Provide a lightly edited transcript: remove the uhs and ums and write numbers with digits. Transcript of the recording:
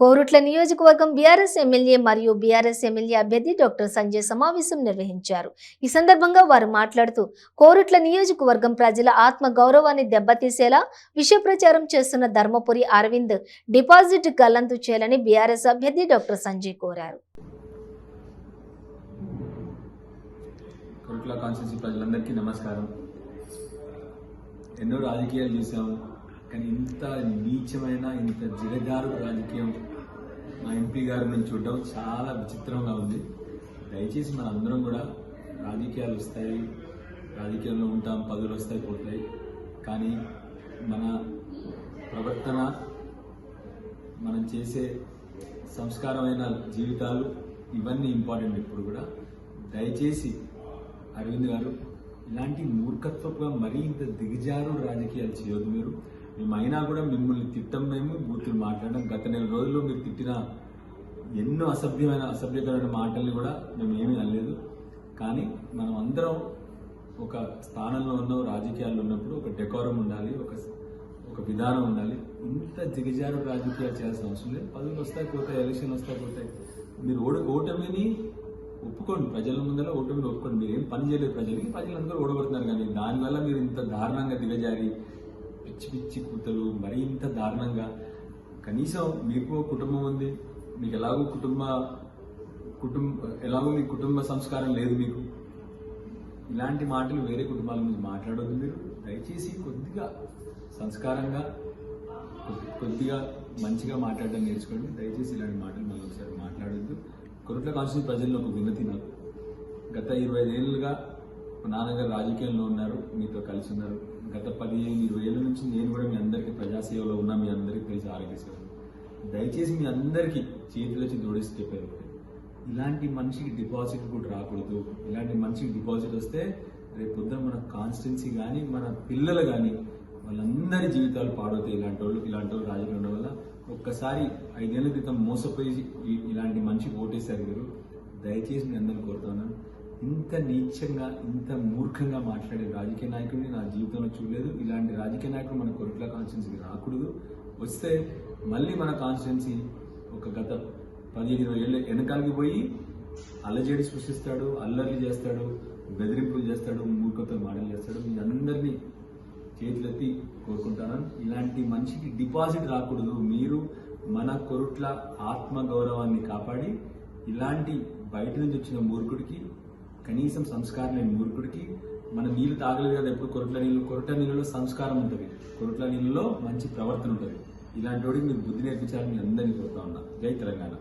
కోరుట్ల నియోజకవర్గం BRS MLA మరియు BRS MLA అభ్యర్థి డాక్టర్ సంజయ్ సమావేశం నిర్వహించారు. ఈ సందర్భంగా వారు మాట్లాడుతూ కోరుట్ల నియోజకవర్గం ప్రజల ఆత్మ గౌరవాన్ని దెబ్బతీసేలా విష ప్రచారం చేస్తున్న ధర్మపురి అరవింద్ డిపాజిట్ గల్లంతు చేయాలని బీఆర్ఎస్ అభ్యర్థి డాక్టర్ సంజయ్ కోరారు. కోరుట్ల కాన్స్టిట్యూన్సీ ప్రజలందరికీ నమస్కారం. ఎన్నో రాజకీయాలు చూసాము, కానీ ఇంత నీచమైన ఇంత జిగజారు రాజకీయం మా ఎంపీ గారి నుంచి చూడడం చాలా విచిత్రంగా ఉంది. దయచేసి మన అందరం కూడా రాజకీయాలు వస్తాయి, రాజకీయాల్లో ఉంటాం, పదవులు వస్తాయి పోతాయి, కానీ మన ప్రవర్తన, మనం చేసే సంస్కారమైన జీవితాలు ఇవన్నీ ఇంపార్టెంట్. ఇప్పుడు కూడా దయచేసి అరవింద్ గారు ఇలాంటి మూర్ఖత్వంగా మరీ ఇంత దిగజారు రాజకీయాలు చేయొద్దు. మేము అయినా కూడా మిమ్మల్ని తిట్టం, మేము బూతులు మాట్లాడడం. గత నెల రోజుల్లో మీరు తిట్టిన ఎన్నో అసభ్యకరమైన మాటల్ని కూడా మేము ఏమీ అనలేదు. కానీ మనం అందరం ఒక స్థానంలో ఉన్న రాజకీయాల్లో ఉన్నప్పుడు ఒక డెకోరం ఉండాలి, ఒక విధానం ఉండాలి. ఇంత దిగజారు రాజకీయాలు చేయాల్సిన అవసరం లేదు. పదవులు వస్తాయి పోతాయి, ఎలక్షన్ వస్తాయి పోతాయి. మీరు ఓటమిని ఒప్పుకోండి, ప్రజల ముందర ఓటమిని ఒప్పుకోండి. మీరు ఏం పని చేయలేదు ప్రజలందరూ ఓడగొడుతున్నారు. కానీ దానివల్ల మీరు ఇంత దారుణంగా దిగజారి పిచ్చి పిచ్చి కూతలు మరీ ఇంత దారుణంగా, కనీసం మీకు కుటుంబం ఉంది, మీకు ఎలాగో మీ కుటుంబ సంస్కారం లేదు. మీకు ఇలాంటి మాటలు వేరే కుటుంబాల గురించి మాట్లాడొద్దు. మీరు దయచేసి కొద్దిగా సంస్కారంగా, కొద్దిగా మంచిగా మాట్లాడడం నేర్చుకోండి. దయచేసి ఇలాంటి మాటలు మళ్ళీ ఒకసారి మాట్లాడొద్దు. కోరుట్ల కాన్స్టిట్యూన్సీ ప్రజల్లో ఒక వినతి నాకు. గత 25 ఏళ్ళుగా నాన్నగారు రాజకీయంలో ఉన్నారు, మీతో కలిసి ఉన్నారు. గత 15-20 ఏళ్ళ నుంచి నేను కూడా మీ అందరికీ ప్రజాసేవలో ఉన్నా, మీ అందరికీ తెలిసి ఆరోగ్య సేవ. దయచేసి మీ అందరికీ చేతులొచ్చి జోడిసి చెప్పారు, ఇలాంటి మనిషికి డిపాజిట్ కూడా రాకూడదు. ఇలాంటి మనిషికి డిపాజిట్ వస్తే రేపు పొద్దున మన కాన్స్టిట్యున్సీ కానీ మన పిల్లలు కానీ వాళ్ళందరి జీవితాలు పాడవుతాయి. ఇలాంటి వాళ్ళు రాజకీయం ఉండడం వల్ల. ఒక్కసారి 5 ఏళ్ల క్రితం మోసపోయి ఇలాంటి మనిషికి ఓటేశారు మీరు. దయచేసి మీ అందరిని కోరుతున్నాను, ఇంత నీచంగా ఇంత మూర్ఖంగా మాట్లాడే రాజకీయ నాయకుడిని నా జీవితంలో చూడలేదు. ఇలాంటి రాజకీయ నాయకుడు మన కోరుట్ల కాన్స్టిట్యున్సీకి రాకూడదు. వస్తే మళ్ళీ మన కాన్స్టిట్యున్సీ ఒక గత 15-20 ఏళ్ళ వెనకాలకి పోయి అల్లజడి సృష్టిస్తాడు, అల్లర్లు చేస్తాడు, బెదిరింపులు చేస్తాడు, మూర్ఖతో మాటలు చేస్తాడు. మీ అందరినీ చేతులెత్తి కోరుకుంటాను, ఇలాంటి మనిషికి డిపాజిట్ రాకూడదు. మీరు మన కోరుట్ల ఆత్మగౌరవాన్ని కాపాడి ఇలాంటి బయట నుంచి వచ్చిన మూర్ఖుడికి, కనీసం సంస్కారం లేని మూర్ఖుడికి, మన నీళ్లు తాగలేదు కదా ఎప్పుడు కొరట నీళ్ళలో సంస్కారం ఉంటుంది, కొరట్ల నీళ్ళలో మంచి ప్రవర్తన ఉంటుంది. ఇలాంటి వాడికి మీరు బుద్ధి నేర్పించాలని మీ అందరినీ కోరుతా ఉన్నా. జై తెలంగాణ.